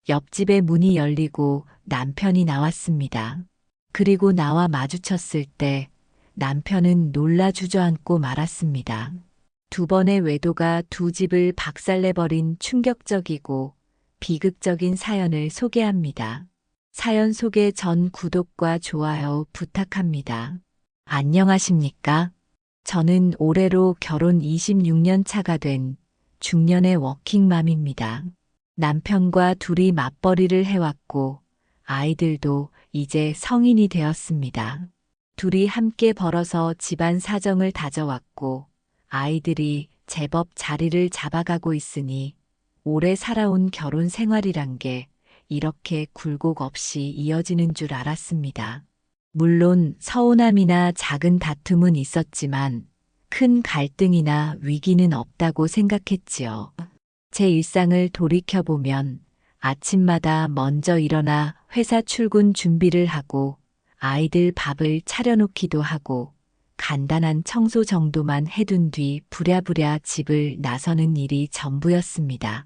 옆집의 문이 열리고 남편이 나왔습니다. 그리고 나와 마주쳤을 때 남편은 놀라 주저앉고 말았습니다. 두 번의 외도가 두 집을 박살내버린 충격적이고 비극적인 사연을 소개합니다. 사연 소개 전 구독과 좋아요 부탁합니다. 안녕하십니까? 저는 올해로 결혼 26년 차가 된 중년의 워킹맘입니다. 남편과 둘이 맞벌이를 해왔고 아이들도 이제 성인이 되었습니다. 둘이 함께 벌어서 집안 사정을 다져왔고 아이들이 제법 자리를 잡아가고 있으니 오래 살아온 결혼 생활이란 게 이렇게 굴곡 없이 이어지는 줄 알았습니다. 물론 서운함이나 작은 다툼은 있었지만 큰 갈등이나 위기는 없다고 생각했지요. 제 일상을 돌이켜보면 아침마다 먼저 일어나 회사 출근 준비를 하고 아이들 밥을 차려놓기도 하고 간단한 청소 정도만 해둔 뒤 부랴부랴 집을 나서는 일이 전부였습니다.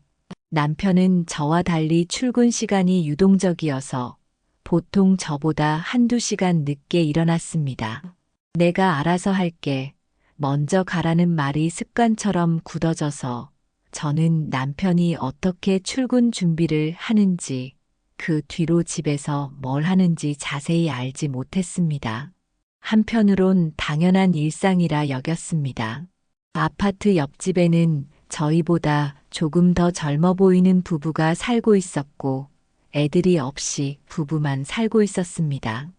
남편은 저와 달리 출근 시간이 유동적이어서 보통 저보다 한두 시간 늦게 일어났습니다. 내가 알아서 할게. 먼저 가라는 말이 습관처럼 굳어져서 저는 남편이 어떻게 출근 준비를 하는지 그 뒤로 집에서 뭘 하는지 자세히 알지 못했습니다. 한편으론 당연한 일상이라 여겼습니다. 아파트 옆집에는 저희보다 조금 더 젊어 보이는 부부가 살고 있었고 애들이 없이 부부만 살고 있었습니다.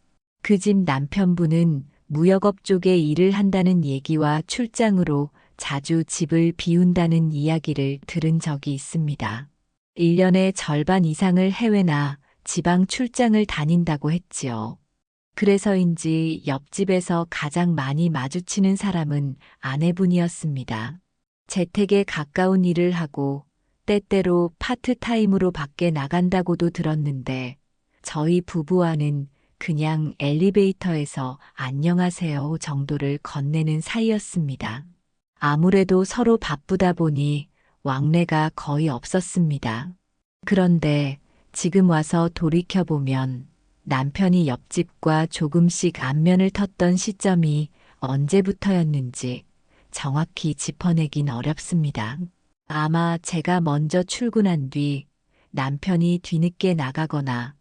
그 집 남편분은 무역업 쪽에 일을 한다는 얘기와 출장으로 자주 집을 비운다는 이야기를 들은 적이 있습니다. 1년의 절반 이상을 해외나 지방 출장을 다닌다고 했지요. 그래서인지 옆집에서 가장 많이 마주치는 사람은 아내분이었습니다. 재택에 가까운 일을 하고 때때로 파트타임으로 밖에 나간다고도 들었는데 저희 부부와는 그냥 엘리베이터에서 안녕하세요 정도를 건네는 사이였습니다. 아무래도 서로 바쁘다 보니 왕래가 거의 없었습니다. 그런데 지금 와서 돌이켜보면 남편이 옆집과 조금씩 안면을 텄던 시점이 언제부터였는지 정확히 짚어내긴 어렵습니다. 아마 제가 먼저 출근한 뒤 남편이 뒤늦게 나가거나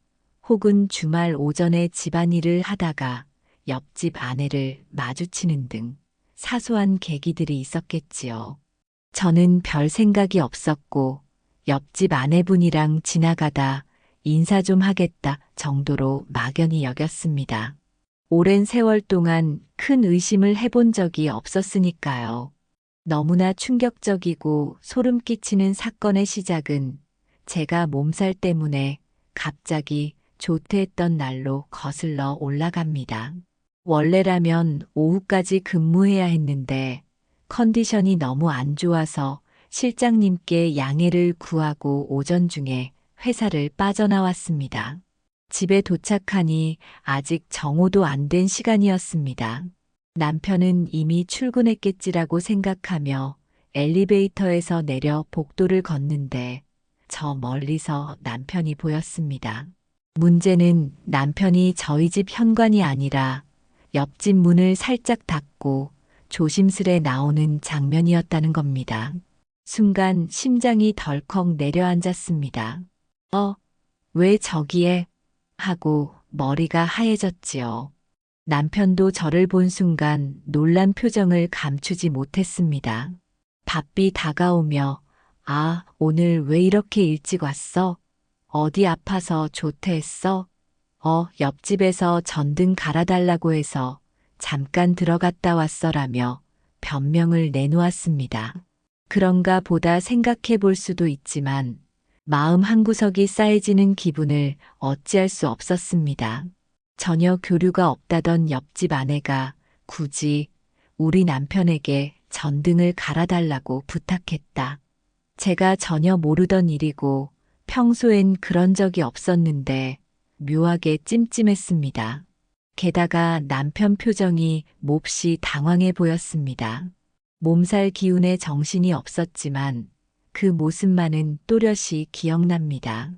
혹은 주말 오전에 집안일을 하다가 옆집 아내를 마주치는 등 사소한 계기들이 있었겠지요. 저는 별 생각이 없었고 옆집 아내분이랑 지나가다 인사 좀 하겠다 정도로 막연히 여겼습니다. 오랜 세월 동안 큰 의심을 해본 적이 없었으니까요. 너무나 충격적이고 소름 끼치는 사건의 시작은 제가 몸살 때문에 갑자기 조퇴했던 날로 거슬러 올라갑니다. 원래라면 오후까지 근무해야 했는데 컨디션이 너무 안 좋아서 실장님께 양해를 구하고 오전 중에 회사를 빠져나왔습니다. 집에 도착하니 아직 정오도 안 된 시간이었습니다. 남편은 이미 출근했겠지라고 생각하며 엘리베이터에서 내려 복도를 걷는데 저 멀리서 남편이 보였습니다. 문제는 남편이 저희 집 현관이 아니라 옆집 문을 살짝 닫고 조심스레 나오는 장면이었다는 겁니다. 순간 심장이 덜컥 내려앉았습니다. 왜 저기에? 하고 머리가 하얘졌지요. 남편도 저를 본 순간 놀란 표정을 감추지 못했습니다. 바삐 다가오며 오늘 왜 이렇게 일찍 왔어? 어디 아파서 조퇴했어? 옆집에서 전등 갈아달라고 해서 잠깐 들어갔다 왔어라며 변명을 내놓았습니다. 그런가 보다 생각해 볼 수도 있지만 마음 한구석이 싸해지는 기분을 어찌할 수 없었습니다. 전혀 교류가 없다던 옆집 아내가 굳이 우리 남편에게 전등을 갈아달라고 부탁했다. 제가 전혀 모르던 일이고 평소엔 그런 적이 없었는데 묘하게 찜찜했습니다. 게다가 남편 표정이 몹시 당황해 보였습니다. 몸살 기운에 정신이 없었지만 그 모습만은 또렷이 기억납니다.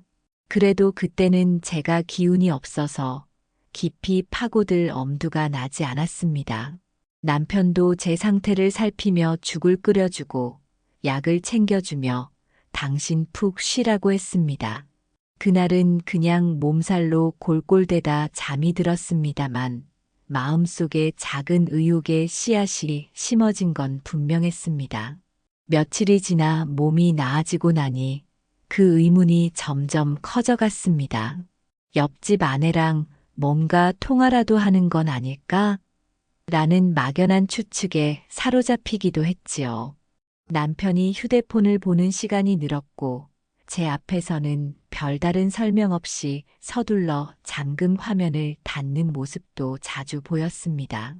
그래도 그때는 제가 기운이 없어서 깊이 파고들 엄두가 나지 않았습니다. 남편도 제 상태를 살피며 죽을 끓여주고 약을 챙겨주며 당신 푹 쉬라고 했습니다. 그날은 그냥 몸살로 골골대다 잠이 들었습니다만 마음속에 작은 의욕의 씨앗이 심어진 건 분명했습니다. 며칠이 지나 몸이 나아지고 나니 그 의문이 점점 커져갔습니다. 옆집 아내랑 뭔가 통화라도 하는 건 아닐까? 라는 막연한 추측에 사로잡히기도 했지요. 남편이 휴대폰을 보는 시간이 늘었고 제 앞에서는 별다른 설명 없이 서둘러 잠금 화면을 닫는 모습도 자주 보였습니다.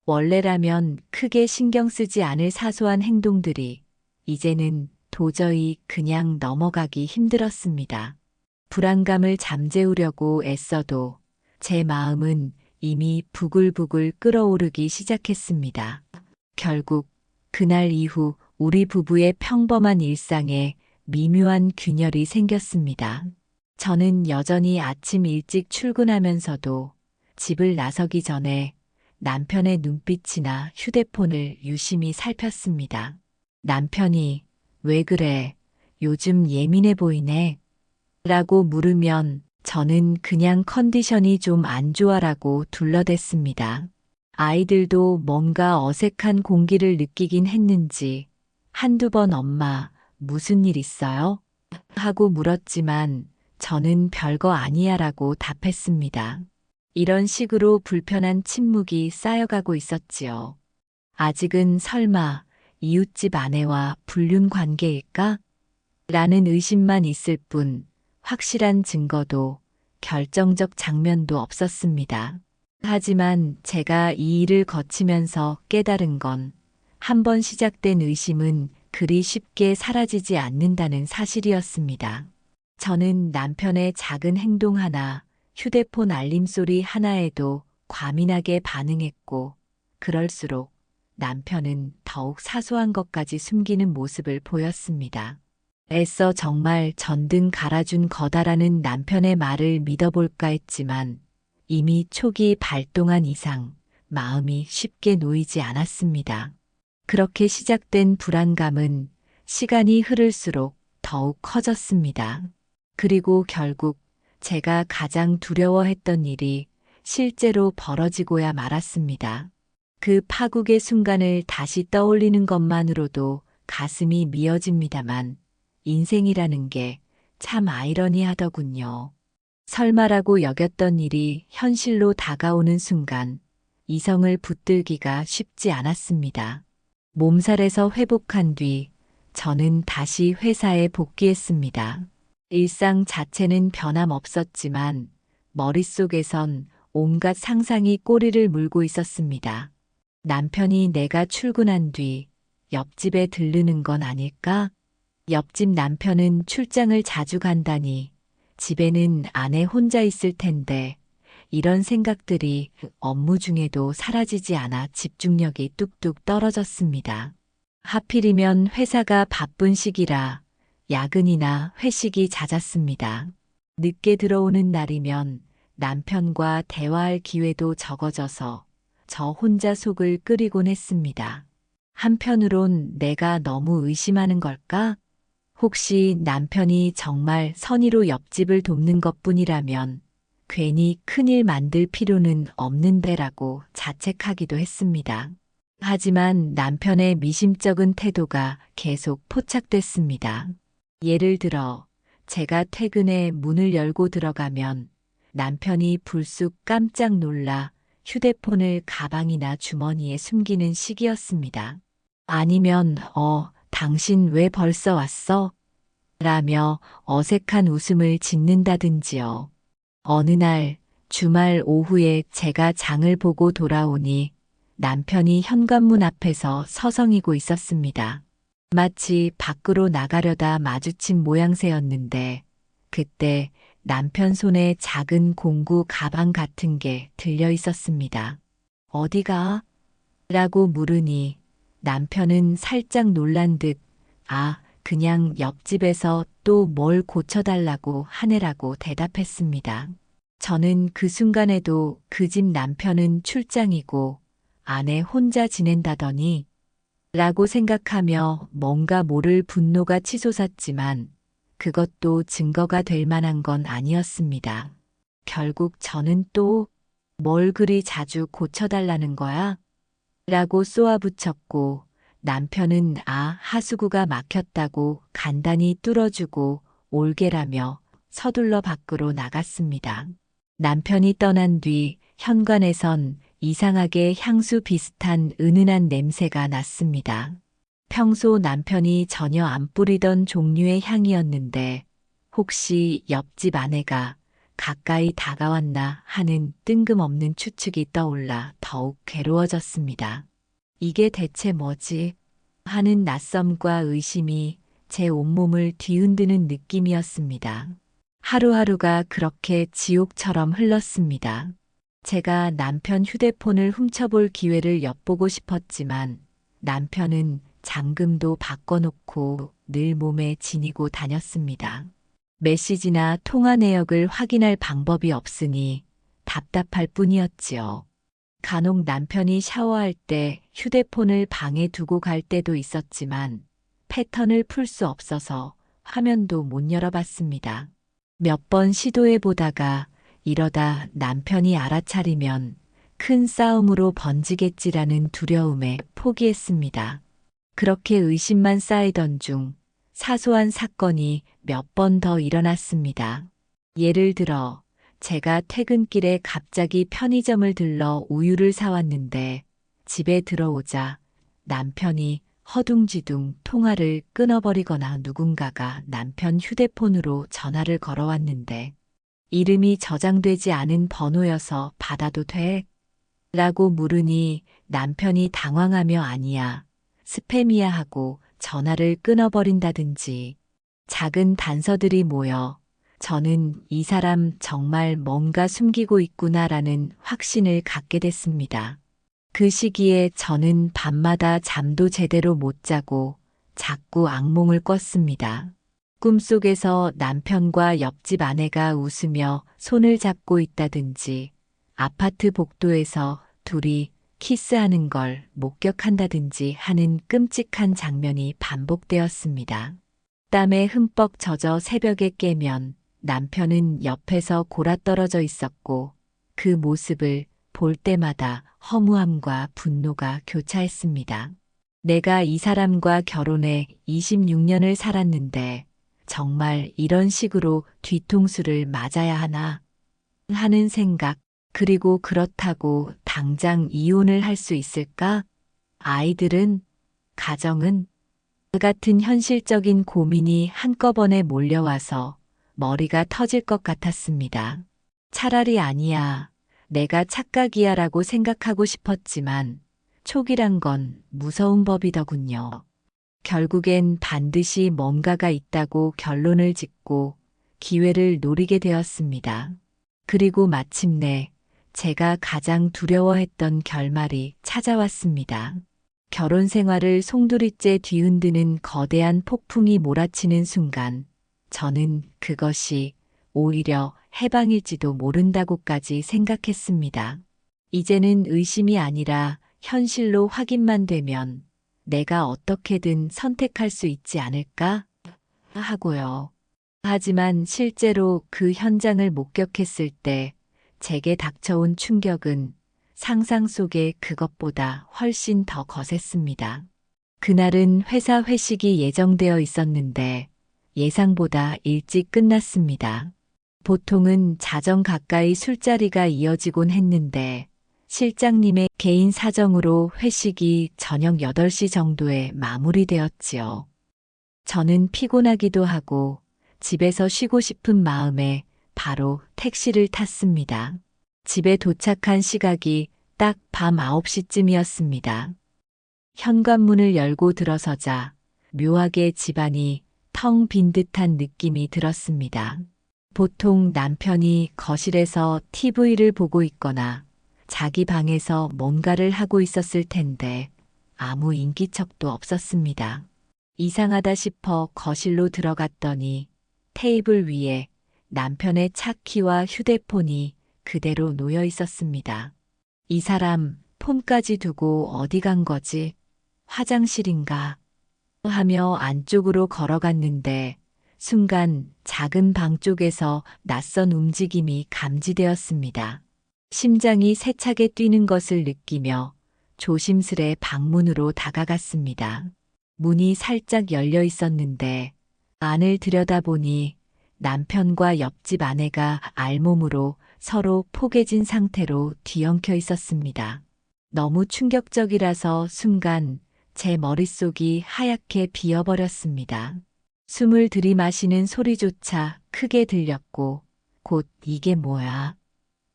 원래라면 크게 신경 쓰지 않을 사소한 행동들이 이제는 도저히 그냥 넘어가기 힘들었습니다. 불안감을 잠재우려고 애써도 제 마음은 이미 부글부글 끓어오르기 시작했습니다. 결국 그날 이후 우리 부부의 평범한 일상에 미묘한 균열이 생겼습니다. 저는 여전히 아침 일찍 출근하면서도 집을 나서기 전에 남편의 눈빛이나 휴대폰을 유심히 살폈습니다. 남편이 "왜 그래? 요즘 예민해 보이네." 라고 물으면 저는 그냥 "컨디션이 좀 안 좋아라고 둘러댔습니다. 아이들도 뭔가 어색한 공기를 느끼긴 했는지 한두 번 "엄마, 무슨 일 있어요?" 하고 물었지만 저는 "별거 아니야 라고 답했습니다. 이런 식으로 불편한 침묵이 쌓여가고 있었지요. 아직은 설마 이웃집 아내와 불륜 관계일까? 라는 의심만 있을 뿐 확실한 증거도 결정적 장면도 없었습니다. 하지만 제가 이 일을 거치면서 깨달은 건 한 번 시작된 의심은 그리 쉽게 사라지지 않는다는 사실이었습니다. 저는 남편의 작은 행동 하나, 휴대폰 알림소리 하나에도 과민하게 반응했고, 그럴수록 남편은 더욱 사소한 것까지 숨기는 모습을 보였습니다. 애써 정말 전등 갈아준 거다라는 남편의 말을 믿어볼까 했지만 이미 촉이 발동한 이상 마음이 쉽게 놓이지 않았습니다. 그렇게 시작된 불안감은 시간이 흐를수록 더욱 커졌습니다. 그리고 결국 제가 가장 두려워했던 일이 실제로 벌어지고야 말았습니다. 그 파국의 순간을 다시 떠올리는 것만으로도 가슴이 미어집니다만 인생이라는 게 참 아이러니하더군요. 설마라고 여겼던 일이 현실로 다가오는 순간 이성을 붙들기가 쉽지 않았습니다. 몸살에서 회복한 뒤 저는 다시 회사에 복귀했습니다. 일상 자체는 변함없었지만 머릿속에선 온갖 상상이 꼬리를 물고 있었습니다. 남편이 내가 출근한 뒤 옆집에 들르는 건 아닐까? 옆집 남편은 출장을 자주 간다니 집에는 아내 혼자 있을 텐데 이런 생각들이 업무 중에도 사라지지 않아 집중력이 뚝뚝 떨어졌습니다. 하필이면 회사가 바쁜 시기라 야근이나 회식이 잦았습니다. 늦게 들어오는 날이면 남편과 대화할 기회도 적어져서 저 혼자 속을 끓이곤 했습니다. 한편으론 내가 너무 의심하는 걸까? 혹시 남편이 정말 선의로 옆집을 돕는 것뿐이라면 괜히 큰일 만들 필요는 없는데라고 자책하기도 했습니다. 하지만 남편의 미심쩍은 태도가 계속 포착됐습니다. 예를 들어 제가 퇴근해 문을 열고 들어가면 남편이 불쑥 깜짝 놀라 휴대폰을 가방이나 주머니에 숨기는 시기였습니다. 아니면 당신 왜 벌써 왔어? 라며 어색한 웃음을 짓는다든지요. 어느 날 주말 오후에 제가 장을 보고 돌아오니 남편이 현관문 앞에서 서성이고 있었습니다. 마치 밖으로 나가려다 마주친 모양새였는데 그때 남편 손에 작은 공구 가방 같은 게 들려 있었습니다. "어디가?" 라고 물으니 남편은 살짝 놀란 듯 "아, 그냥 옆집에서 또 뭘 고쳐달라고 하네라고 대답했습니다. 저는 그 순간에도 그 집 남편은 출장이고 아내 혼자 지낸다더니 라고 생각하며 뭔가 모를 분노가 치솟았지만 그것도 증거가 될 만한 건 아니었습니다. 결국 저는 또 뭘 그리 자주 고쳐달라는 거야? 라고 쏘아붙였고 남편은 하수구가 막혔다고 간단히 뚫어주고 올게라며 서둘러 밖으로 나갔습니다. 남편이 떠난 뒤 현관에선 이상하게 향수 비슷한 은은한 냄새가 났습니다. 평소 남편이 전혀 안 뿌리던 종류의 향이었는데 혹시 옆집 아내가 가까이 다가왔나 하는 뜬금없는 추측이 떠올라 더욱 괴로워졌습니다. 이게 대체 뭐지? 하는 낯섦과 의심이 제 온몸을 뒤흔드는 느낌이었습니다. 하루하루가 그렇게 지옥처럼 흘렀습니다. 제가 남편 휴대폰을 훔쳐볼 기회를 엿보고 싶었지만 남편은 잠금도 바꿔놓고 늘 몸에 지니고 다녔습니다. 메시지나 통화 내역을 확인할 방법이 없으니 답답할 뿐이었지요. 간혹 남편이 샤워할 때 휴대폰을 방에 두고 갈 때도 있었지만 패턴을 풀 수 없어서 화면도 못 열어봤습니다. 몇 번 시도해 보다가 이러다 남편이 알아차리면 큰 싸움으로 번지겠지라는 두려움에 포기했습니다. 그렇게 의심만 쌓이던 중 사소한 사건이 몇 번 더 일어났습니다. 예를 들어 제가 퇴근길에 갑자기 편의점을 들러 우유를 사왔는데 집에 들어오자 남편이 허둥지둥 통화를 끊어버리거나 누군가가 남편 휴대폰으로 전화를 걸어왔는데 이름이 저장되지 않은 번호여서 받아도 돼? 라고 물으니 남편이 당황하며 아니야, 스팸이야 하고 전화를 끊어버린다든지 작은 단서들이 모여 저는 이 사람 정말 뭔가 숨기고 있구나라는 확신을 갖게 됐습니다. 그 시기에 저는 밤마다 잠도 제대로 못 자고 자꾸 악몽을 꿨습니다. 꿈속에서 남편과 옆집 아내가 웃으며 손을 잡고 있다든지 아파트 복도에서 둘이 키스하는 걸 목격한다든지 하는 끔찍한 장면이 반복되었습니다. 땀에 흠뻑 젖어 새벽에 깨면 남편은 옆에서 골아떨어져 있었고 그 모습을 볼 때마다 허무함과 분노가 교차했습니다. 내가 이 사람과 결혼해 26년을 살았는데 정말 이런 식으로 뒤통수를 맞아야 하나 하는 생각, 그리고 그렇다고 당장 이혼을 할 수 있을까? 아이들은, 가정은? 같은 현실적인 고민이 한꺼번에 몰려와서 머리가 터질 것 같았습니다. 차라리 아니야, 내가 착각이야 라고 생각하고 싶었지만 촉이란 건 무서운 법이더군요. 결국엔 반드시 뭔가가 있다고 결론을 짓고 기회를 노리게 되었습니다. 그리고 마침내 제가 가장 두려워했던 결말이 찾아왔습니다. 결혼 생활을 송두리째 뒤흔드는 거대한 폭풍이 몰아치는 순간 저는 그것이 오히려 해방일지도 모른다고까지 생각했습니다. 이제는 의심이 아니라 현실로 확인만 되면 내가 어떻게든 선택할 수 있지 않을까 하고요. 하지만 실제로 그 현장을 목격했을 때 제게 닥쳐온 충격은 상상 속의 그것보다 훨씬 더 거셌습니다. 그날은 회사 회식이 예정되어 있었는데 예상보다 일찍 끝났습니다. 보통은 자정 가까이 술자리가 이어지곤 했는데 실장님의 개인 사정으로 회식이 저녁 8시 정도에 마무리되었지요. 저는 피곤하기도 하고 집에서 쉬고 싶은 마음에 바로 택시를 탔습니다. 집에 도착한 시각이 딱 밤 9시쯤이었습니다. 현관문을 열고 들어서자 묘하게 집안이 텅 빈 듯한 느낌이 들었습니다. 보통 남편이 거실에서 TV를 보고 있거나 자기 방에서 뭔가를 하고 있었을 텐데 아무 인기척도 없었습니다. 이상하다 싶어 거실로 들어갔더니 테이블 위에 남편의 차키와 휴대폰이 그대로 놓여 있었습니다. 이 사람 폰까지 두고 어디 간 거지? 화장실인가? 하며 안쪽으로 걸어갔는데 순간 작은 방 쪽에서 낯선 움직임이 감지되었습니다. 심장이 세차게 뛰는 것을 느끼며 조심스레 방문으로 다가갔습니다. 문이 살짝 열려 있었는데 안을 들여다보니 남편과 옆집 아내가 알몸으로 서로 포개진 상태로 뒤엉켜 있었습니다. 너무 충격적이라서 순간 제 머릿속이 하얗게 비어버렸습니다. 숨을 들이마시는 소리조차 크게 들렸고 곧 이게 뭐야?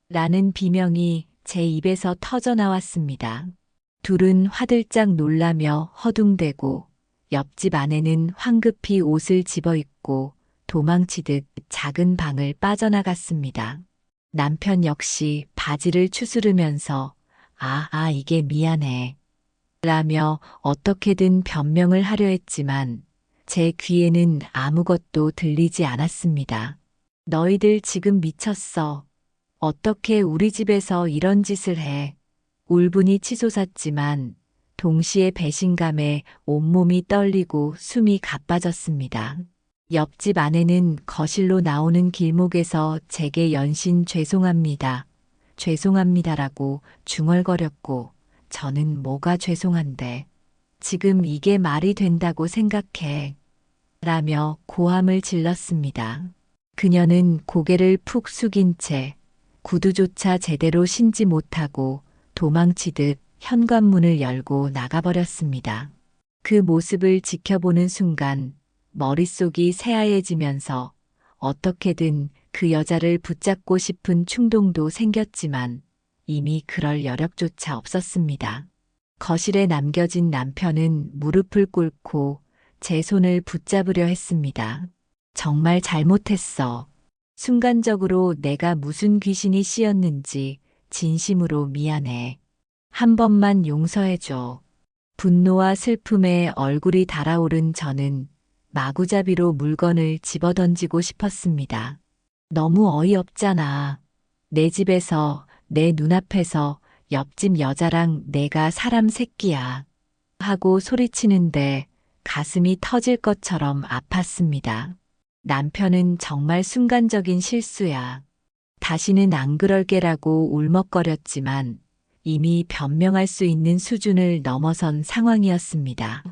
라는 비명이 제 입에서 터져 나왔습니다. 둘은 화들짝 놀라며 허둥대고 옆집 아내는 황급히 옷을 집어입고 도망치듯 작은 방을 빠져나갔습니다. 남편 역시 바지를 추스르면서 이게 미안해. 라며 어떻게든 변명을 하려 했지만 제 귀에는 아무것도 들리지 않았습니다. 너희들 지금 미쳤어. 어떻게 우리 집에서 이런 짓을 해. 울분이 치솟았지만 동시에 배신감에 온몸이 떨리고 숨이 가빠졌습니다. 옆집 아내는 거실로 나오는 길목에서 제게 연신 죄송합니다. 죄송합니다라고 중얼거렸고 저는 뭐가 죄송한데 지금 이게 말이 된다고 생각해. 라며 고함을 질렀습니다. 그녀는 고개를 푹 숙인 채 구두조차 제대로 신지 못하고 도망치듯 현관문을 열고 나가버렸습니다. 그 모습을 지켜보는 순간 머릿속이 새하얘지면서 어떻게든 그 여자를 붙잡고 싶은 충동도 생겼지만 이미 그럴 여력조차 없었습니다. 거실에 남겨진 남편은 무릎을 꿇고 제 손을 붙잡으려 했습니다. 정말 잘못했어. 순간적으로 내가 무슨 귀신이 씌었는지 진심으로 미안해. 한 번만 용서해줘. 분노와 슬픔에 얼굴이 달아오른 저는 마구잡이로 물건을 집어던지고 싶었습니다. 너무 어이없잖아. 내 집에서, 내 눈앞에서 옆집 여자랑 내가 사람 새끼야. 하고 소리치는데 가슴이 터질 것처럼 아팠습니다. 남편은 정말 순간적인 실수야. 다시는 안 그럴게라고 울먹거렸지만 이미 변명할 수 있는 수준을 넘어선 상황이었습니다.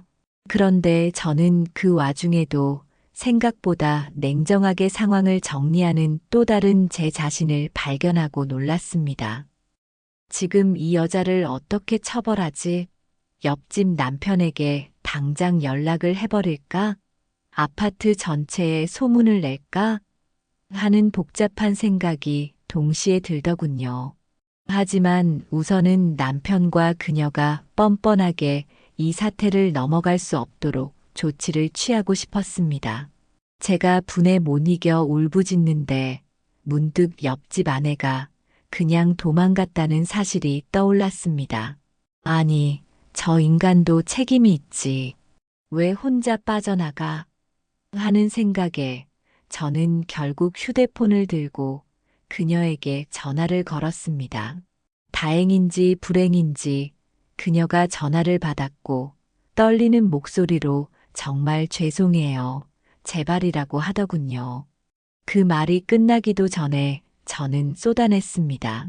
그런데 저는 그 와중에도 생각보다 냉정하게 상황을 정리하는 또 다른 제 자신을 발견하고 놀랐습니다. 지금 이 여자를 어떻게 처벌하지? 옆집 남편에게 당장 연락을 해버릴까? 아파트 전체에 소문을 낼까? 하는 복잡한 생각이 동시에 들더군요. 하지만 우선은 남편과 그녀가 뻔뻔하게 이 사태를 넘어갈 수 없도록 조치를 취하고 싶었습니다. 제가 분에 못 이겨 울부짖는데 문득 옆집 아내가 그냥 도망갔다는 사실이 떠올랐습니다. 아니, 저 인간도 책임이 있지. 왜 혼자 빠져나가? 하는 생각에 저는 결국 휴대폰을 들고 그녀에게 전화를 걸었습니다. 다행인지 불행인지 그녀가 전화를 받았고 떨리는 목소리로 정말 죄송해요. 제발이라고 하더군요. 그 말이 끝나기도 전에 저는 쏟아냈습니다.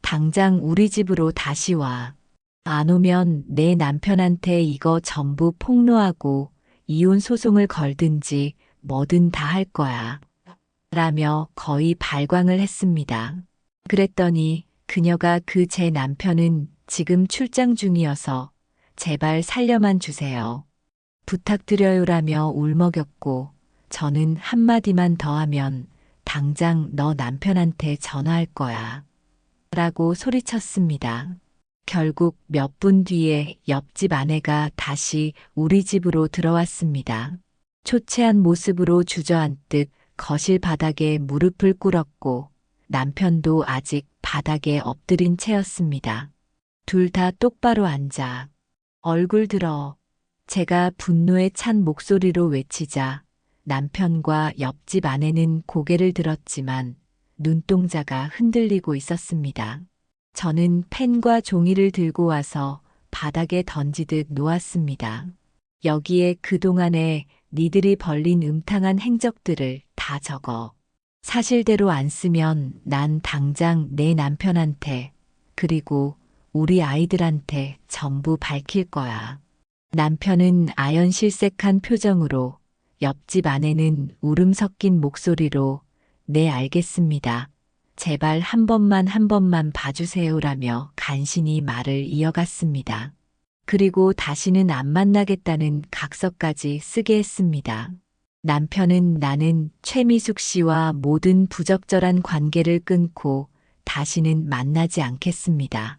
당장 우리 집으로 다시 와. 안 오면 내 남편한테 이거 전부 폭로하고 이혼 소송을 걸든지 뭐든 다 할 거야. 라며 거의 발광을 했습니다. 그랬더니 그녀가 그 제 남편은 지금 출장 중이어서 제발 살려만 주세요. 부탁드려요라며 울먹였고 저는 한마디만 더 하면 당장 너 남편한테 전화할 거야. 라고 소리쳤습니다. 결국 몇 분 뒤에 옆집 아내가 다시 우리 집으로 들어왔습니다. 초췌한 모습으로 주저앉듯 거실 바닥에 무릎을 꿇었고 남편도 아직 바닥에 엎드린 채였습니다. 둘 다 똑바로 앉아. 얼굴 들어. 제가 분노에 찬 목소리로 외치자 남편과 옆집 아내는 고개를 들었지만 눈동자가 흔들리고 있었습니다. 저는 펜과 종이를 들고 와서 바닥에 던지듯 놓았습니다. 여기에 그동안에 니들이 벌린 음탕한 행적들을 다 적어. 사실대로 안 쓰면 난 당장 내 남편한테 그리고 우리 아이들한테 전부 밝힐 거야. 남편은 아연실색한 표정으로, 옆집 아내는 울음 섞인 목소리로 네 알겠습니다. 제발 한 번만 봐주세요라며 간신히 말을 이어갔습니다. 그리고 다시는 안 만나겠다는 각서까지 쓰게 했습니다. 남편은 나는 최미숙 씨와 모든 부적절한 관계를 끊고 다시는 만나지 않겠습니다.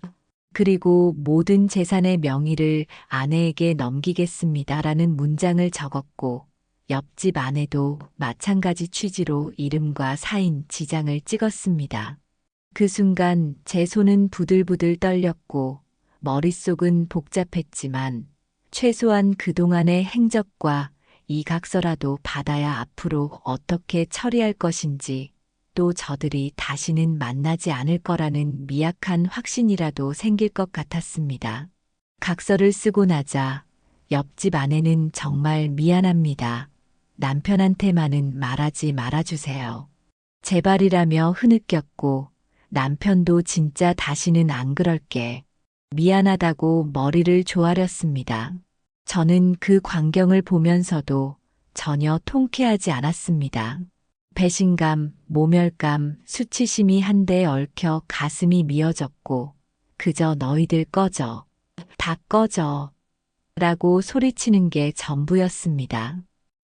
그리고 모든 재산의 명의를 아내에게 넘기겠습니다라는 문장을 적었고 옆집 아내도 마찬가지 취지로 이름과 사인 지장을 찍었습니다. 그 순간 제 손은 부들부들 떨렸고 머릿속은 복잡했지만 최소한 그동안의 행적과 이 각서라도 받아야 앞으로 어떻게 처리할 것인지 또 저들이 다시는 만나지 않을 거라는 미약한 확신이라도 생길 것 같았습니다. 각서를 쓰고 나자 옆집 아내는 정말 미안합니다. 남편한테만은 말하지 말아주세요. 제발이라며 흐느꼈고 남편도 진짜 다시는 안 그럴게. 미안하다고 머리를 조아렸습니다. 저는 그 광경을 보면서도 전혀 통쾌하지 않았습니다. 배신감, 모멸감, 수치심이 한데 얽혀 가슴이 미어졌고 그저 너희들 꺼져, 다 꺼져 라고 소리치는 게 전부였습니다.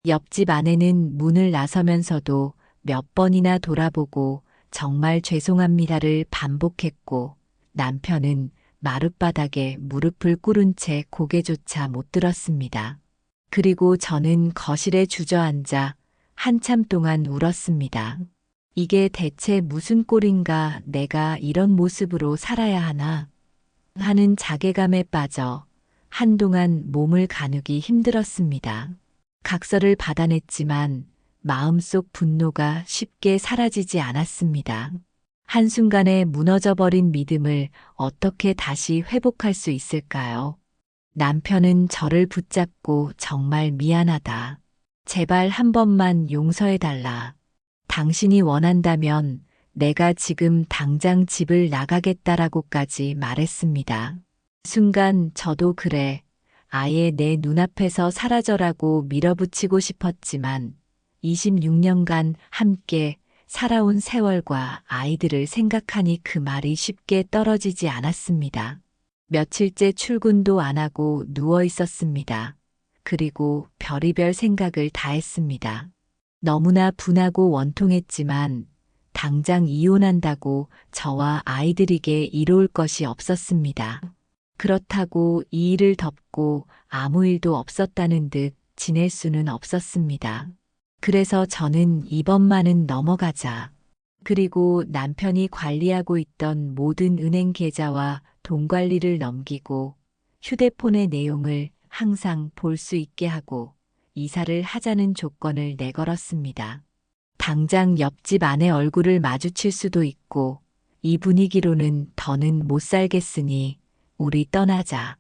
옆집 아내는 문을 나서면서도 몇 번이나 돌아보고 정말 죄송합니다를 반복했고 남편은 마룻바닥에 무릎을 꿇은 채 고개조차 못 들었습니다. 그리고 저는 거실에 주저앉아 한참 동안 울었습니다. 이게 대체 무슨 꼴인가, 내가 이런 모습으로 살아야 하나 하는 자괴감에 빠져 한동안 몸을 가누기 힘들었습니다. 각서를 받아냈지만 마음속 분노가 쉽게 사라지지 않았습니다. 한순간에 무너져버린 믿음을 어떻게 다시 회복할 수 있을까요? 남편은 저를 붙잡고 정말 미안하다. 제발 한 번만 용서해달라. 당신이 원한다면 내가 지금 당장 집을 나가겠다라고까지 말했습니다. 순간 저도 그래, 아예 내 눈앞에서 사라져라고 밀어붙이고 싶었지만 26년간 함께 살아온 세월과 아이들을 생각하니 그 말이 쉽게 떨어지지 않았습니다. 며칠째 출근도 안 하고 누워 있었습니다. 그리고 별의별 생각을 다 했습니다. 너무나 분하고 원통했지만 당장 이혼한다고 저와 아이들에게 이로울 것이 없었습니다. 그렇다고 이 일을 덮고 아무 일도 없었다는 듯 지낼 수는 없었습니다. 그래서 저는 이번만은 넘어가자. 그리고 남편이 관리하고 있던 모든 은행 계좌와 돈 관리를 넘기고 휴대폰의 내용을 항상 볼 수 있게 하고 이사를 하자는 조건을 내걸었습니다. 당장 옆집 아내 얼굴을 마주칠 수도 있고 이 분위기로는 더는 못 살겠으니 우리 떠나자.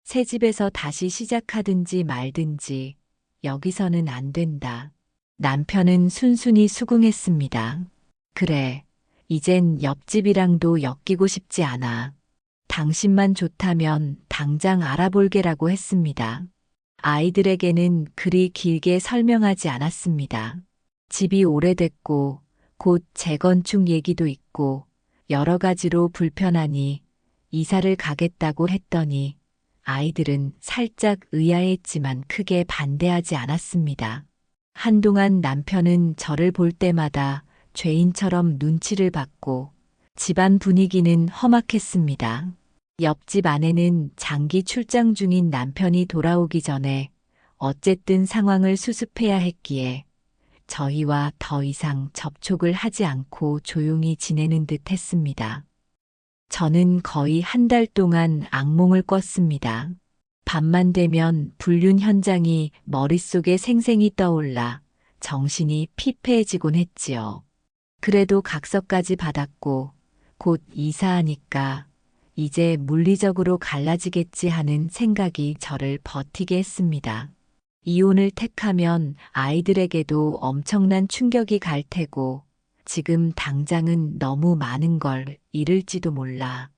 새 집에서 다시 시작하든지 말든지 여기서는 안 된다. 남편은 순순히 수긍했습니다. 그래, 이젠 옆집이랑도 엮이고 싶지 않아. 당신만 좋다면 당장 알아볼게라고 했습니다. 아이들에게는 그리 길게 설명하지 않았습니다. 집이 오래됐고 곧 재건축 얘기도 있고 여러 가지로 불편하니 이사를 가겠다고 했더니 아이들은 살짝 의아했지만 크게 반대하지 않았습니다. 한동안 남편은 저를 볼 때마다 죄인처럼 눈치를 받고 집안 분위기는 험악했습니다. 옆집 아내는 장기 출장 중인 남편이 돌아오기 전에 어쨌든 상황을 수습해야 했기에 저희와 더 이상 접촉을 하지 않고 조용히 지내는 듯 했습니다. 저는 거의 한 달 동안 악몽을 꿨습니다. 밤만 되면 불륜 현장이 머릿속에 생생히 떠올라 정신이 피폐해지곤 했지요. 그래도 각서까지 받았고 곧 이사하니까 이제 물리적으로 갈라지겠지 하는 생각이 저를 버티게 했습니다. 이혼을 택하면 아이들에게도 엄청난 충격이 갈 테고 지금 당장은 너무 많은 걸 잃을지도 몰라.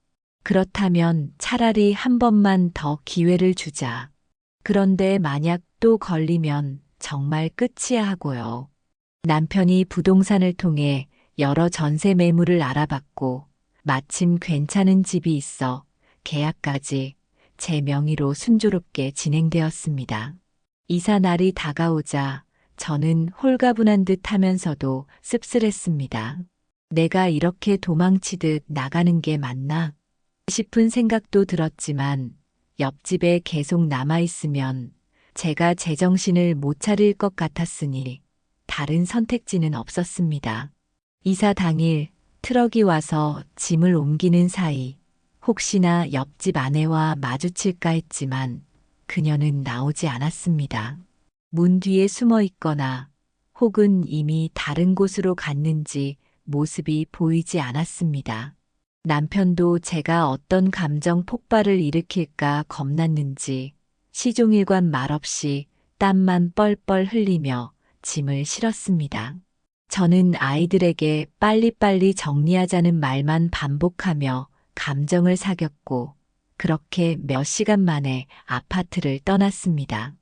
그렇다면 차라리 한 번만 더 기회를 주자. 그런데 만약 또 걸리면 정말 끝이야 하고요. 남편이 부동산을 통해 여러 전세 매물을 알아봤고 마침 괜찮은 집이 있어 계약까지 제 명의로 순조롭게 진행되었습니다. 이사 날이 다가오자 저는 홀가분한 듯 하면서도 씁쓸했습니다. 내가 이렇게 도망치듯 나가는 게 맞나 싶은 생각도 들었지만 옆집에 계속 남아있으면 제가 제정신을 못 차릴 것 같았으니 다른 선택지는 없었습니다. 이사 당일 트럭이 와서 짐을 옮기는 사이 혹시나 옆집 아내와 마주칠까 했지만 그녀는 나오지 않았습니다. 문 뒤에 숨어 있거나 혹은 이미 다른 곳으로 갔는지 모습이 보이지 않았습니다. 남편도 제가 어떤 감정 폭발을 일으킬까 겁났는지 시종일관 말없이 땀만 뻘뻘 흘리며 짐을 실었습니다. 저는 아이들에게 빨리빨리 정리하자는 말만 반복하며 감정을 사겼고 그렇게 몇 시간 만에 아파트를 떠났습니다.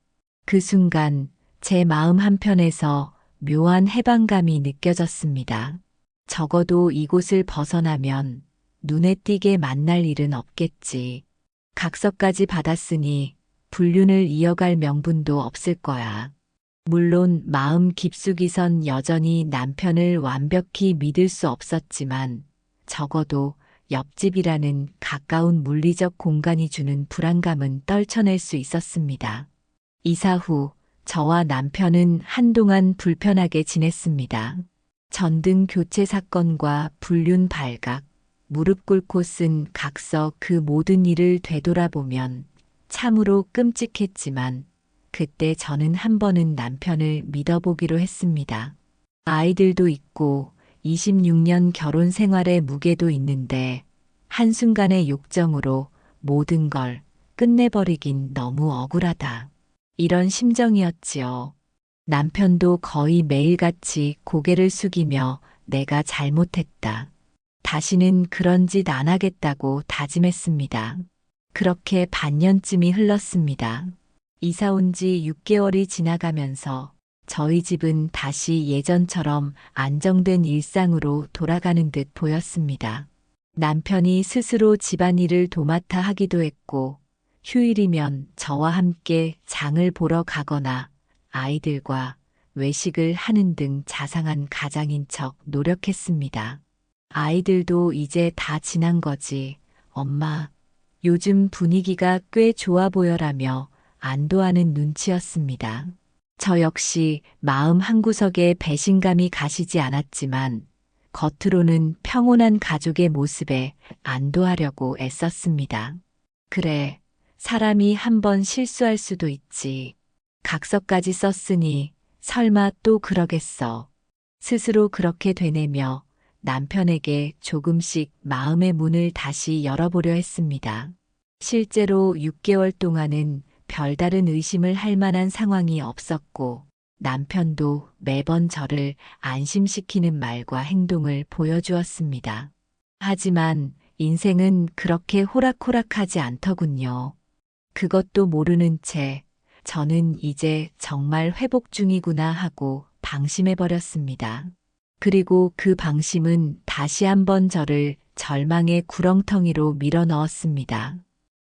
그 순간 제 마음 한편에서 묘한 해방감이 느껴졌습니다. 적어도 이곳을 벗어나면 눈에 띄게 만날 일은 없겠지. 각서까지 받았으니 불륜을 이어갈 명분도 없을 거야. 물론 마음 깊숙이선 여전히 남편을 완벽히 믿을 수 없었지만 적어도 옆집이라는 가까운 물리적 공간이 주는 불안감은 떨쳐낼 수 있었습니다. 이사 후 저와 남편은 한동안 불편하게 지냈습니다. 전등 교체 사건과 불륜 발각, 무릎 꿇고 쓴 각서 그 모든 일을 되돌아보면 참으로 끔찍했지만 그때 저는 한 번은 남편을 믿어보기로 했습니다. 아이들도 있고 26년 결혼 생활의 무게도 있는데 한순간의 욕정으로 모든 걸 끝내버리긴 너무 억울하다. 이런 심정이었지요. 남편도 거의 매일같이 고개를 숙이며 내가 잘못했다. 다시는 그런 짓 안 하겠다고 다짐했습니다. 그렇게 반년쯤이 흘렀습니다. 이사 온 지 6개월이 지나가면서 저희 집은 다시 예전처럼 안정된 일상으로 돌아가는 듯 보였습니다. 남편이 스스로 집안일을 도맡아 하기도 했고 휴일이면 저와 함께 장을 보러 가거나 아이들과 외식을 하는 등 자상한 가장인 척 노력했습니다. 아이들도 이제 다 지난 거지. 엄마, 요즘 분위기가 꽤 좋아 보여라며 안도하는 눈치였습니다. 저 역시 마음 한구석에 배신감이 가시지 않았지만 겉으로는 평온한 가족의 모습에 안도하려고 애썼습니다. 그래, 사람이 한번 실수할 수도 있지. 각서까지 썼으니 설마 또 그러겠어. 스스로 그렇게 되뇌며 남편에게 조금씩 마음의 문을 다시 열어보려 했습니다. 실제로 6개월 동안은 별다른 의심을 할 만한 상황이 없었고 남편도 매번 저를 안심시키는 말과 행동을 보여주었습니다. 하지만 인생은 그렇게 호락호락하지 않더군요. 그것도 모르는 채 저는 이제 정말 회복 중이구나 하고 방심해버렸습니다. 그리고 그 방심은 다시 한번 저를 절망의 구렁텅이로 밀어넣었습니다.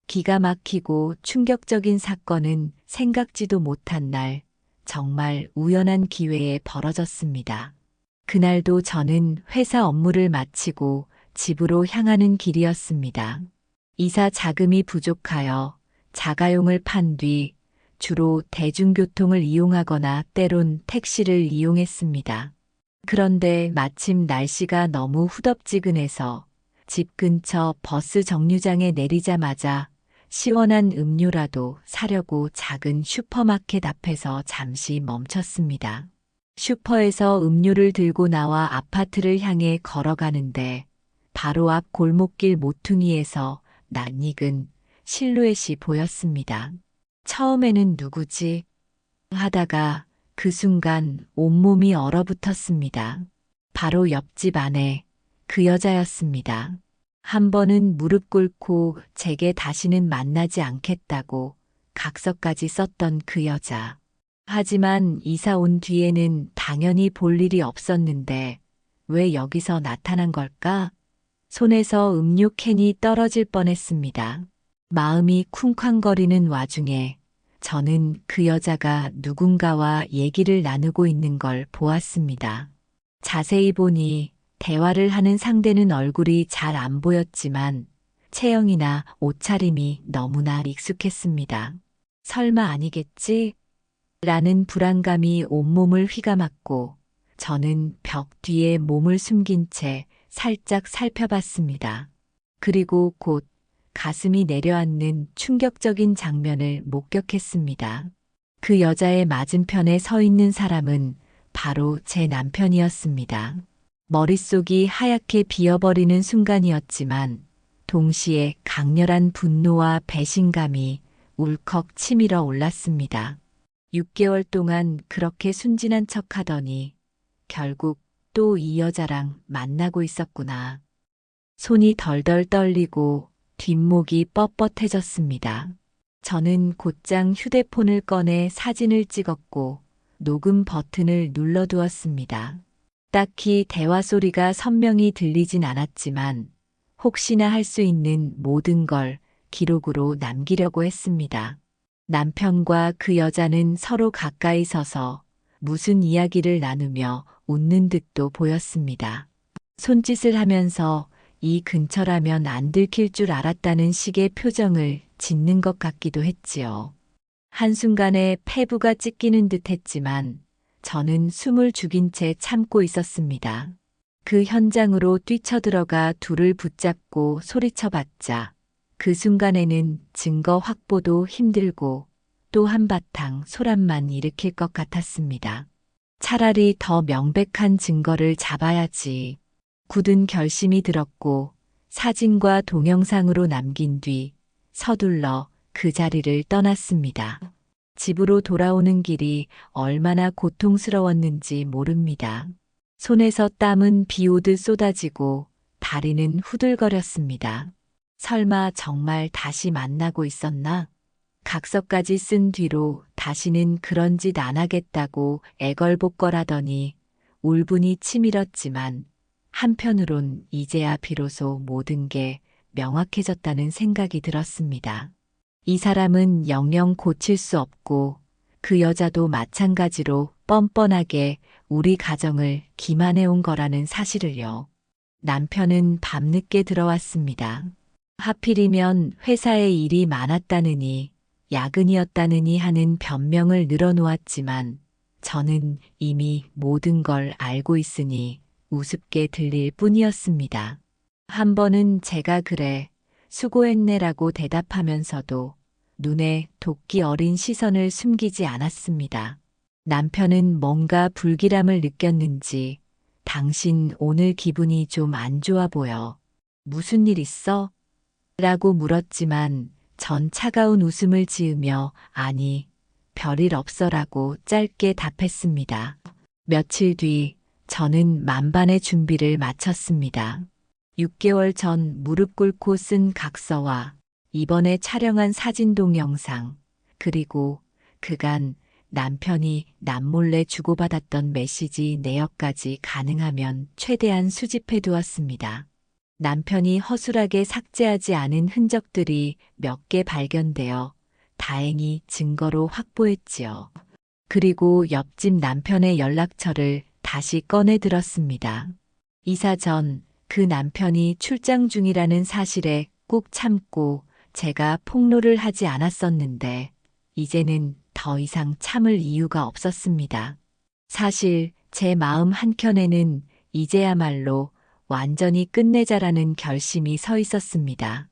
기가 막히고 충격적인 사건은 생각지도 못한 날 정말 우연한 기회에 벌어졌습니다. 그날도 저는 회사 업무를 마치고 집으로 향하는 길이었습니다. 이사 자금이 부족하여 자가용을 판 뒤 주로 대중교통을 이용하거나 때론 택시를 이용했습니다. 그런데 마침 날씨가 너무 후덥지근해서 집 근처 버스 정류장에 내리자마자 시원한 음료라도 사려고 작은 슈퍼마켓 앞에서 잠시 멈췄습니다. 슈퍼에서 음료를 들고 나와 아파트를 향해 걸어가는데 바로 앞 골목길 모퉁이에서 낯익은 실루엣이 보였습니다. 처음에는 누구지? 하다가 그 순간 온몸이 얼어붙었습니다. 바로 옆집 아내, 그 여자였습니다. 한 번은 무릎 꿇고 제게 다시는 만나지 않겠다고 각서까지 썼던 그 여자. 하지만 이사 온 뒤에는 당연히 볼 일이 없었는데 왜 여기서 나타난 걸까? 손에서 음료 캔이 떨어질 뻔했습니다. 마음이 쿵쾅거리는 와중에 저는 그 여자가 누군가와 얘기를 나누고 있는 걸 보았습니다. 자세히 보니 대화를 하는 상대는 얼굴이 잘 안 보였지만 체형이나 옷차림이 너무나 익숙했습니다. 설마 아니겠지? 라는 불안감이 온몸을 휘감았고 저는 벽 뒤에 몸을 숨긴 채 살짝 살펴봤습니다. 그리고 곧 가슴이 내려앉는 충격적인 장면을 목격했습니다. 그 여자의 맞은편에 서 있는 사람은 바로 제 남편이었습니다. 머릿속이 하얗게 비어버리는 순간이었지만 동시에 강렬한 분노와 배신감이 울컥 치밀어 올랐습니다. 6개월 동안 그렇게 순진한 척 하더니 결국 또 이 여자랑 만나고 있었구나. 손이 덜덜 떨리고 뒷목이 뻣뻣해졌습니다. 저는 곧장 휴대폰을 꺼내 사진을 찍었고 녹음 버튼을 눌러두었습니다. 딱히 대화 소리가 선명히 들리진 않았지만 혹시나 할 수 있는 모든 걸 기록으로 남기려고 했습니다. 남편과 그 여자는 서로 가까이 서서 무슨 이야기를 나누며 웃는 듯도 보였습니다. 손짓을 하면서 이 근처라면 안 들킬 줄 알았다는 식의 표정을 짓는 것 같기도 했지요. 한순간에 폐부가 찢기는 듯 했지만 저는 숨을 죽인 채 참고 있었습니다. 그 현장으로 뛰쳐들어가 둘을 붙잡고 소리쳐봤자 그 순간에는 증거 확보도 힘들고 또 한바탕 소란만 일으킬 것 같았습니다. 차라리 더 명백한 증거를 잡아야지. 굳은 결심이 들었고 사진과 동영상으로 남긴 뒤 서둘러 그 자리를 떠났습니다. 집으로 돌아오는 길이 얼마나 고통스러웠는지 모릅니다. 손에서 땀은 비 오듯 쏟아지고 다리는 후들거렸습니다. 설마 정말 다시 만나고 있었나? 각서까지 쓴 뒤로 다시는 그런 짓 안 하겠다고 애걸복걸하더니 울분이 치밀었지만 한편으론 이제야 비로소 모든 게 명확해졌다는 생각이 들었습니다. 이 사람은 영영 고칠 수 없고 그 여자도 마찬가지로 뻔뻔하게 우리 가정을 기만해온 거라는 사실을요. 남편은 밤늦게 들어왔습니다. 하필이면 회사에 일이 많았다느니 야근이었다느니 하는 변명을 늘어놓았지만 저는 이미 모든 걸 알고 있으니 우습게 들릴 뿐이었습니다. 한 번은 제가 그래, 수고했네라고 대답하면서도 눈에 도끼 어린 시선을 숨기지 않았습니다. 남편은 뭔가 불길함을 느꼈는지 당신 오늘 기분이 좀 안 좋아 보여. 무슨 일 있어? 라고 물었지만 전 차가운 웃음을 지으며 아니, 별일 없어라고 짧게 답했습니다. 며칠 뒤 저는 만반의 준비를 마쳤습니다. 6개월 전 무릎 꿇고 쓴 각서와 이번에 촬영한 사진 동영상, 그리고 그간 남편이 남몰래 주고받았던 메시지 내역까지 가능하면 최대한 수집해 두었습니다. 남편이 허술하게 삭제하지 않은 흔적들이 몇 개 발견되어 다행히 증거로 확보했지요. 그리고 옆집 남편의 연락처를 다시 꺼내 들었습니다. 이사 전 그 남편이 출장 중이라는 사실에 꾹 참고 제가 폭로를 하지 않았었는데 이제는 더 이상 참을 이유가 없었습니다. 사실 제 마음 한켠에는 이제야말로 완전히 끝내자라는 결심이 서 있었습니다.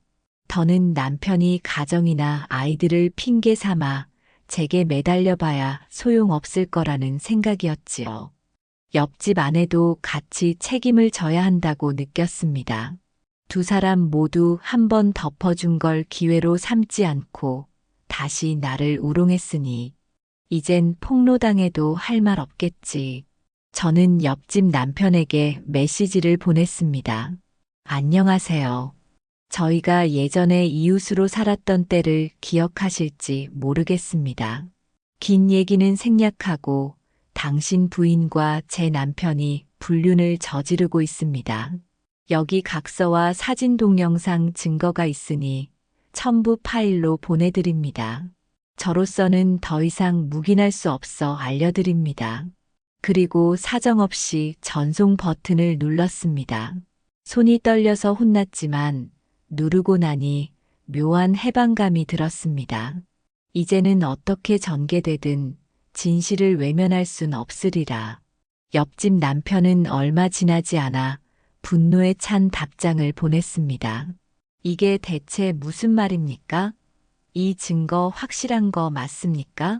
더는 남편이 가정이나 아이들을 핑계 삼아 제게 매달려봐야 소용없을 거라는 생각이었지요. 옆집 아내도 같이 책임을 져야 한다고 느꼈습니다. 두 사람 모두 한 번 덮어준 걸 기회로 삼지 않고 다시 나를 우롱했으니 이젠 폭로당해도 할 말 없겠지. 저는 옆집 남편에게 메시지를 보냈습니다. 안녕하세요. 저희가 예전에 이웃으로 살았던 때를 기억하실지 모르겠습니다. 긴 얘기는 생략하고 당신 부인과 제 남편이 불륜을 저지르고 있습니다. 여기 각서와 사진 동영상 증거가 있으니 첨부 파일로 보내드립니다. 저로서는 더 이상 묵인할 수 없어 알려드립니다. 그리고 사정없이 전송 버튼을 눌렀습니다. 손이 떨려서 혼났지만 누르고 나니 묘한 해방감이 들었습니다. 이제는 어떻게 전개되든 진실을 외면할 순 없으리라. 옆집 남편은 얼마 지나지 않아 분노에 찬 답장을 보냈습니다. 이게 대체 무슨 말입니까? 이 증거 확실한 거 맞습니까?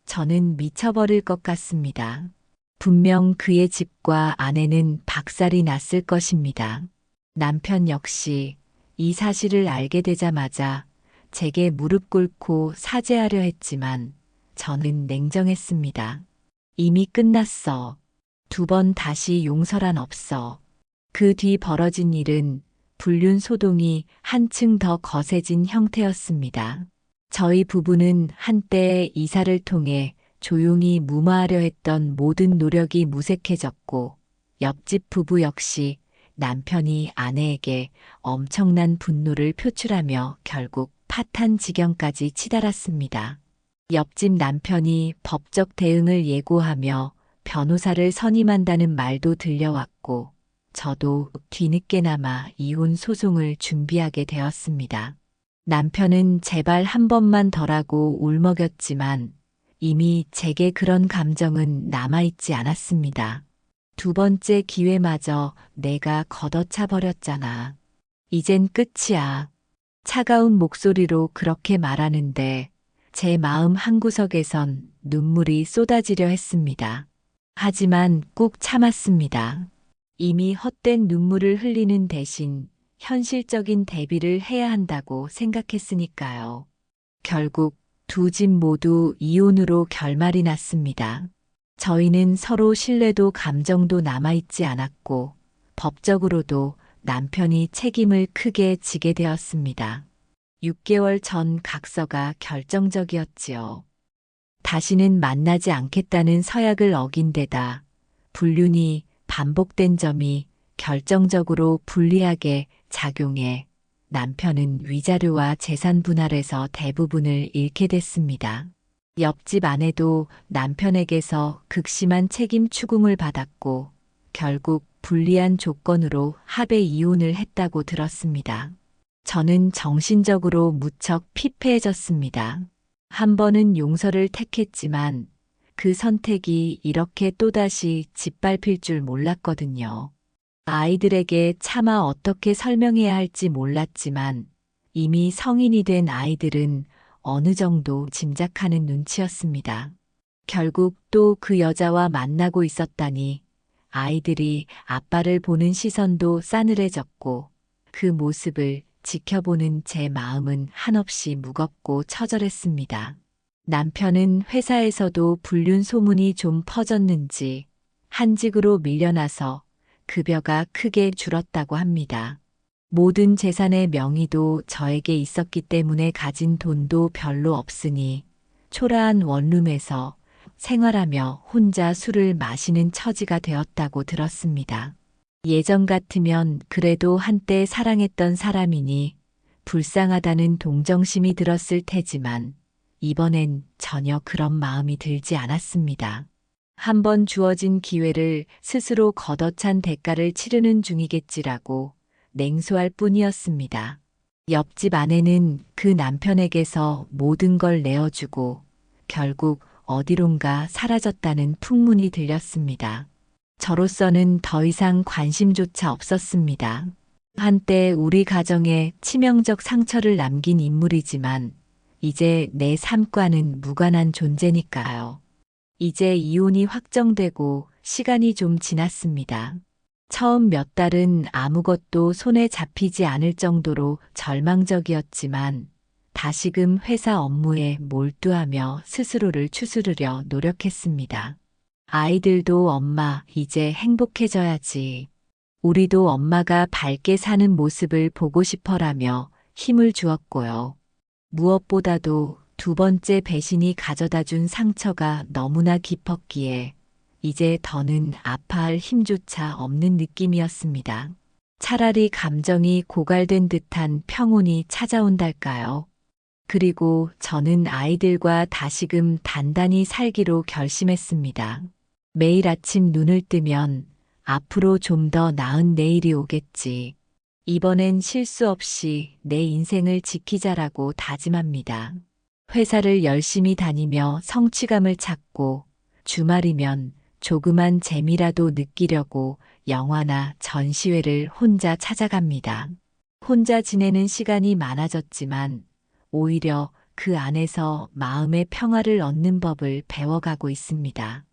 저는 미쳐버릴 것 같습니다. 분명 그의 집과 아내는 박살이 났을 것입니다. 남편 역시 이 사실을 알게 되자마자 제게 무릎 꿇고 사죄하려 했지만 저는 냉정했습니다. 이미 끝났어. 두 번 다시 용서란 없어. 그 뒤 벌어진 일은 불륜 소동이 한층 더 거세진 형태였습니다. 저희 부부는 한때 이사를 통해 조용히 무마하려 했던 모든 노력이 무색해졌고 옆집 부부 역시 남편이 아내에게 엄청난 분노를 표출하며 결국 파탄 지경까지 치달았습니다. 옆집 남편이 법적 대응을 예고하며 변호사를 선임한다는 말도 들려왔고 저도 뒤늦게나마 이혼 소송을 준비하게 되었습니다. 남편은 제발 한 번만 더라고 울먹였지만 이미 제게 그런 감정은 남아있지 않았습니다. 두 번째 기회마저 내가 걷어차 버렸잖아. 이젠 끝이야. 차가운 목소리로 그렇게 말하는데 제 마음 한구석에선 눈물이 쏟아지려 했습니다. 하지만 꾹 참았습니다. 이미 헛된 눈물을 흘리는 대신 현실적인 대비를 해야 한다고 생각했으니까요. 결국 두 집 모두 이혼으로 결말이 났습니다. 저희는 서로 신뢰도 감정도 남아있지 않았고 법적으로도 남편이 책임을 크게 지게 되었습니다. 6개월 전 각서가 결정적이었지요. 다시는 만나지 않겠다는 서약을 어긴 데다 불륜이 반복된 점이 결정적으로 불리하게 작용해 남편은 위자료와 재산 분할에서 대부분을 잃게 됐습니다. 옆집 아내도 남편에게서 극심한 책임 추궁을 받았고 결국 불리한 조건으로 합의 이혼을 했다고 들었습니다. 저는 정신적으로 무척 피폐해졌습니다. 한 번은 용서를 택했지만 그 선택이 이렇게 또다시 짓밟힐 줄 몰랐거든요. 아이들에게 차마 어떻게 설명해야 할지 몰랐지만 이미 성인이 된 아이들은 어느 정도 짐작하는 눈치였습니다. 결국 또 그 여자와 만나고 있었다니 아이들이 아빠를 보는 시선도 싸늘해졌고 그 모습을 지켜보는 제 마음은 한없이 무겁고 처절했습니다. 남편은 회사에서도 불륜 소문이 좀 퍼졌는지 한직으로 밀려나서 급여가 크게 줄었다고 합니다. 모든 재산의 명의도 저에게 있었기 때문에 가진 돈도 별로 없으니 초라한 원룸에서 생활하며 혼자 술을 마시는 처지가 되었다고 들었습니다. 예전 같으면 그래도 한때 사랑했던 사람이니 불쌍하다는 동정심이 들었을 테지만 이번엔 전혀 그런 마음이 들지 않았습니다. 한 번 주어진 기회를 스스로 걷어찬 대가를 치르는 중이겠지라고 냉소할 뿐이었습니다. 옆집 아내는 그 남편에게서 모든 걸 내어주고 결국 어디론가 사라졌다는 풍문이 들렸습니다. 저로서는 더 이상 관심조차 없었습니다. 한때 우리 가정에 치명적 상처를 남긴 인물이지만 이제 내 삶과는 무관한 존재니까요. 이제 이혼이 확정되고 시간이 좀 지났습니다. 처음 몇 달은 아무것도 손에 잡히지 않을 정도로 절망적이었지만 다시금 회사 업무에 몰두하며 스스로를 추스르려 노력했습니다. 아이들도 엄마, 이제 행복해져야지. 우리도 엄마가 밝게 사는 모습을 보고 싶어라며 힘을 주었고요. 무엇보다도 두 번째 배신이 가져다 준 상처가 너무나 깊었기에 이제 더는 아파할 힘조차 없는 느낌이었습니다. 차라리 감정이 고갈된 듯한 평온이 찾아온달까요? 그리고 저는 아이들과 다시금 단단히 살기로 결심했습니다. 매일 아침 눈을 뜨면 앞으로 좀 더 나은 내일이 오겠지. 이번엔 실수 없이 내 인생을 지키자라고 다짐합니다. 회사를 열심히 다니며 성취감을 찾고 주말이면 조그만 재미라도 느끼려고 영화나 전시회를 혼자 찾아갑니다. 혼자 지내는 시간이 많아졌지만 오히려 그 안에서 마음의 평화를 얻는 법을 배워가고 있습니다.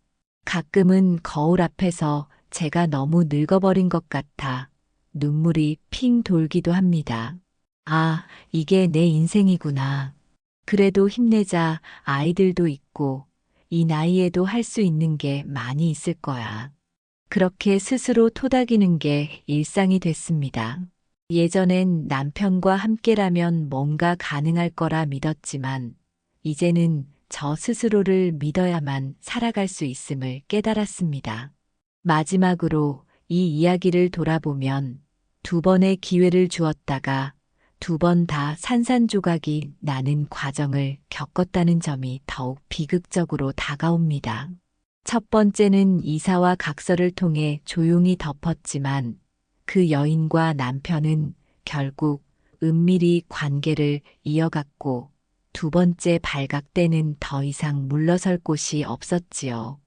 가끔은 거울 앞에서 제가 너무 늙어버린 것 같아 눈물이 핑 돌기도 합니다. 아, 이게 내 인생이구나. 그래도 힘내자. 아이들도 있고 이 나이에도 할 수 있는 게 많이 있을 거야. 그렇게 스스로 토닥이는 게 일상이 됐습니다. 예전엔 남편과 함께라면 뭔가 가능할 거라 믿었지만 이제는 저 스스로를 믿어야만 살아갈 수 있음을 깨달았습니다. 마지막으로 이 이야기를 돌아보면 두 번의 기회를 주었다가 두 번 다 산산조각이 나는 과정을 겪었다는 점이 더욱 비극적으로 다가옵니다. 첫 번째는 이사와 각서를 통해 조용히 덮었지만 그 여인과 남편은 결국 은밀히 관계를 이어갔고 두 번째 발각 때는 더 이상 물러설 곳이 없었지요.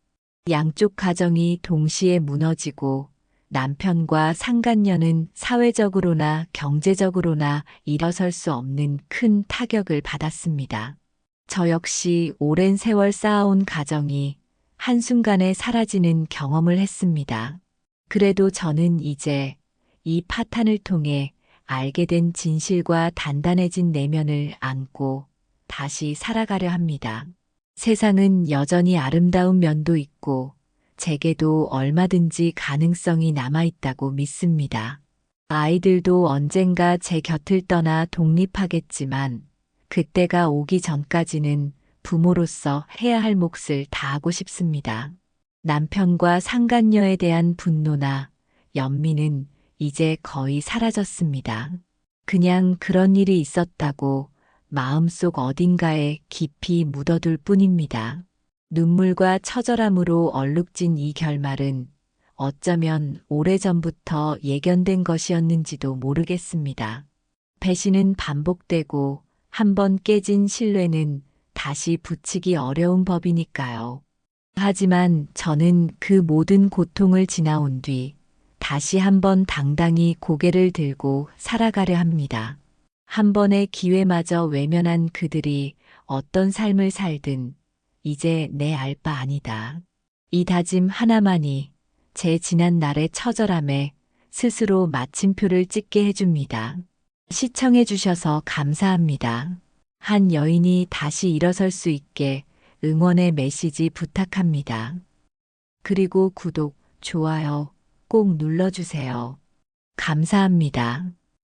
양쪽 가정이 동시에 무너지고 남편과 상간녀는 사회적으로나 경제적으로나 일어설 수 없는 큰 타격을 받았습니다. 저 역시 오랜 세월 쌓아온 가정이 한순간에 사라지는 경험을 했습니다. 그래도 저는 이제 이 파탄을 통해 알게 된 진실과 단단해진 내면을 안고 다시 살아가려 합니다. 세상은 여전히 아름다운 면도 있고 제게도 얼마든지 가능성이 남아있다고 믿습니다. 아이들도 언젠가 제 곁을 떠나 독립하겠지만 그때가 오기 전까지는 부모로서 해야 할 몫을 다하고 싶습니다. 남편과 상간녀에 대한 분노나 연민은 이제 거의 사라졌습니다. 그냥 그런 일이 있었다고 마음속 어딘가에 깊이 묻어둘 뿐입니다. 눈물과 처절함으로 얼룩진 이 결말은 어쩌면 오래전부터 예견된 것이었는지도 모르겠습니다. 배신은 반복되고 한번 깨진 신뢰는 다시 붙이기 어려운 법이니까요. 하지만 저는 그 모든 고통을 지나온 뒤 다시 한번 당당히 고개를 들고 살아가려 합니다. 한 번의 기회마저 외면한 그들이 어떤 삶을 살든 이제 내 알 바 아니다. 이 다짐 하나만이 제 지난 날의 처절함에 스스로 마침표를 찍게 해줍니다. 시청해 주셔서 감사합니다. 한 여인이 다시 일어설 수 있게 응원의 메시지 부탁합니다. 그리고 구독, 좋아요 꼭 눌러주세요. 감사합니다.